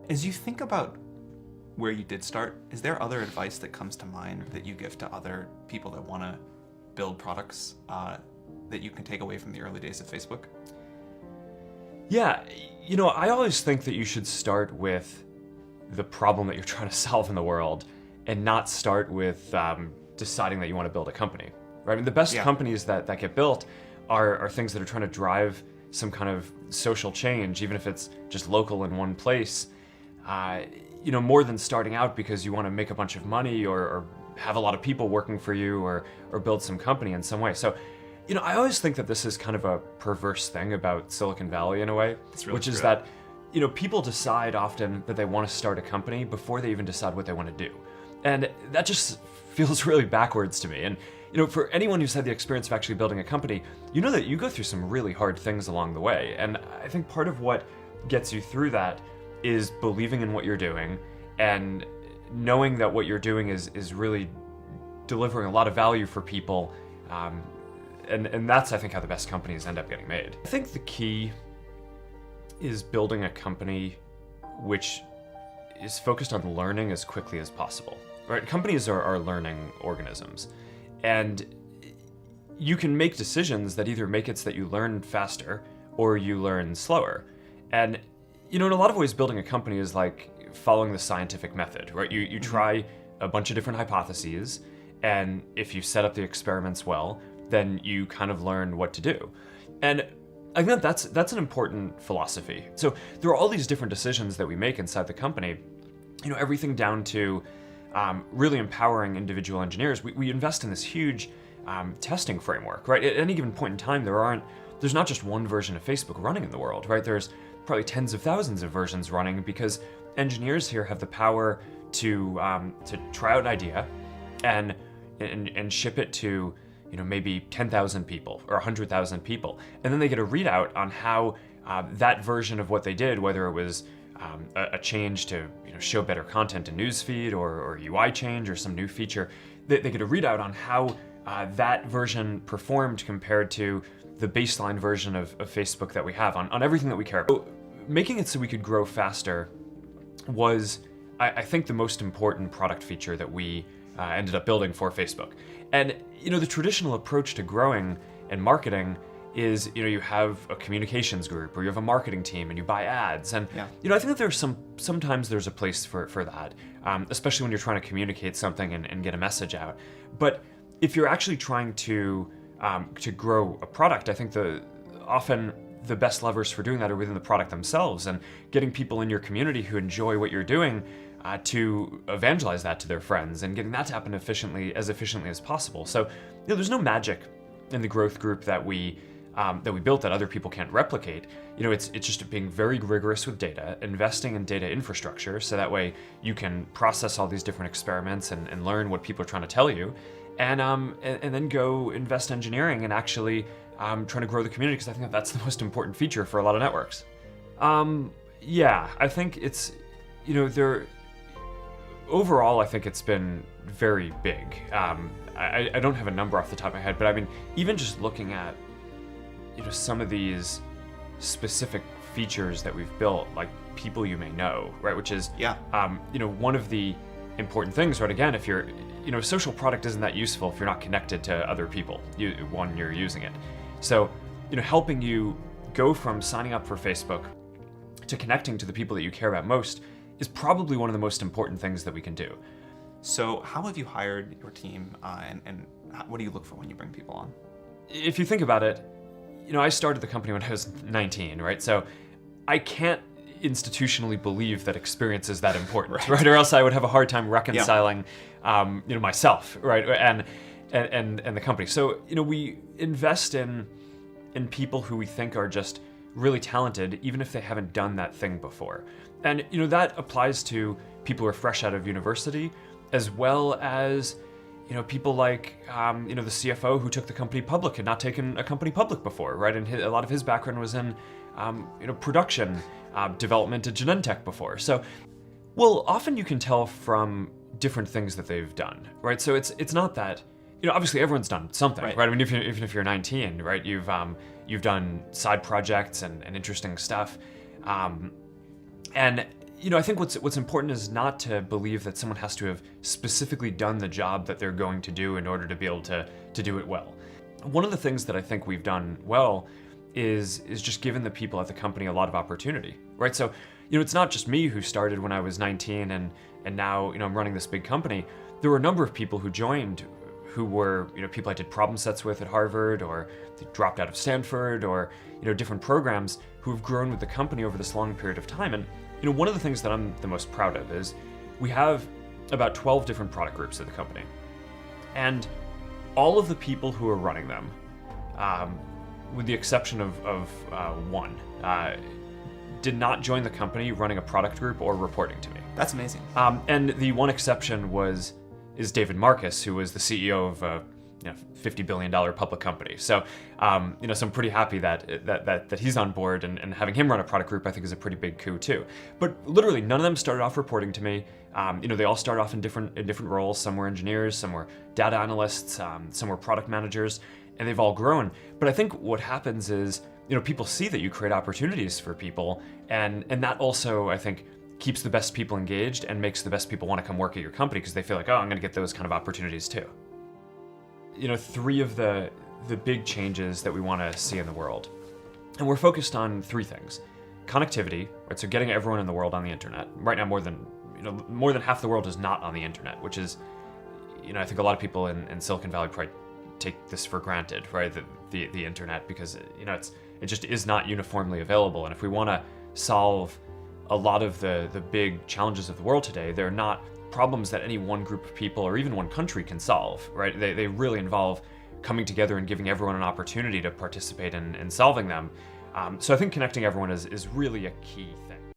As you think about where you did start, is there other advice that comes to mind that you give to other people that want to build products that you can take away from the early days of Facebook? Yeah, I always think that you should start with the problem that you're trying to solve in the world and not start with deciding that you want to build a company, right? I mean, the best companies that get built are things that are trying to drive some kind of social change, even if it's just local in one place, more than starting out because you want to make a bunch of money or have a lot of people working for you or build some company in some way. So, I always think that this is kind of a perverse thing about Silicon Valley in a way, which is that, people decide often that they want to start a company before they even decide what they want to do. And that just feels really backwards to me. And, for anyone who's had the experience of actually building a company, you know that you go through some really hard things along the way. And I think part of what gets you through that is believing in what you're doing and knowing that what you're doing is really delivering a lot of value for people. And that's, I think, how the best companies end up getting made. I think the key is building a company which is focused on learning as quickly as possible, right? Companies are learning organisms. And you can make decisions that either make it so that you learn faster or you learn slower. And, in a lot of ways, building a company is like following the scientific method, right? You try a bunch of different hypotheses, and if you set up the experiments well, then you kind of learn what to do. And I think that's an important philosophy. So there are all these different decisions that we make inside the company, everything down to really empowering individual engineers. We invest in this huge testing framework, right? At any given point in time, there's not just one version of Facebook running in the world, right? There's probably tens of thousands of versions running because engineers here have the power to try out an idea and ship it to maybe 10,000 people or 100,000 people, and then they get a readout on how that version of what they did, whether it was a change to show better content in newsfeed or UI change or some new feature, they get a readout on how that version performed compared to the baseline version of Facebook that we have on everything that we care about. So making it so we could grow faster was, I think, the most important product feature that we ended up building for Facebook. And the traditional approach to growing and marketing is you have a communications group or you have a marketing team and you buy ads. And I think that there's sometimes there's a place for that, especially when you're trying to communicate something and get a message out. But if you're actually trying to grow a product, I think often the best levers for doing that are within the product themselves and getting people in your community who enjoy what you're doing to evangelize that to their friends and getting that to happen efficiently as possible. So there's no magic in the growth group that we built that other people can't replicate. It's just being very rigorous with data, investing in data infrastructure so that way you can process all these different experiments and learn what people are trying to tell you, and then go invest engineering and actually trying to grow the community, because I think that's the most important feature for a lot of networks. I think it's overall, I think it's been very big. I don't have a number off the top of my head, but I mean, even just looking at some of these specific features that we've built, like people you may know, right? Which is one of the important things, right? Again, if you're a social product isn't that useful if you're not connected to other people when you're using it. So helping you go from signing up for Facebook to connecting to the people that you care about most is probably one of the most important things that we can do. So how have you hired your team, and what do you look for when you bring people on? If you think about it, I started the company when I was 19, right? So I can't institutionally believe that experience is that important, right? Or else I would have a hard time reconciling, myself, right? And the company. So, we invest in people who we think are just really talented, even if they haven't done that thing before. And, that applies to people who are fresh out of university, as well as, people like, the CFO who took the company public had not taken a company public before, right? And a lot of his background was in, production, development at Genentech before. So, well, often you can tell from different things that they've done, right? So it's not that, obviously everyone's done something, right? I mean, even if you're 19, right, you've done side projects and interesting stuff. And, I think what's important is not to believe that someone has to have specifically done the job that they're going to do in order to be able to do it well. One of the things that I think we've done well is just given the people at the company a lot of opportunity, right? So, it's not just me who started when I was 19 and now, I'm running this big company. There were a number of people who joined who were, people I did problem sets with at Harvard, or they dropped out of Stanford, or, different programs who have grown with the company over this long period of time. And, one of the things that I'm the most proud of is we have about 12 different product groups at the company. And all of the people who are running them, with the exception of one, did not join the company running a product group or reporting to me. That's amazing. And the one exception is David Marcus, who was the CEO of a $50 billion public company. So, so I'm pretty happy that he's on board, and having him run a product group, I think, is a pretty big coup too. But literally, none of them started off reporting to me. They all start off in different roles. Some were engineers, some were data analysts, some were product managers, and they've all grown. But I think what happens is, people see that you create opportunities for people, and that also, I think, keeps the best people engaged and makes the best people want to come work at your company because they feel like, oh, I'm going to get those kind of opportunities too. 3 of the big changes that we want to see in the world, and we're focused on 3 things. Connectivity, right? So getting everyone in the world on the internet. Right now, more than half the world is not on the internet, which is, I think a lot of people in Silicon Valley probably take this for granted, right? The internet, because it just is not uniformly available. And if we want to solve a lot of the big challenges of the world today, they're not problems that any one group of people or even one country can solve, right? They really involve coming together and giving everyone an opportunity to participate in solving them. So I think connecting everyone is really a key thing.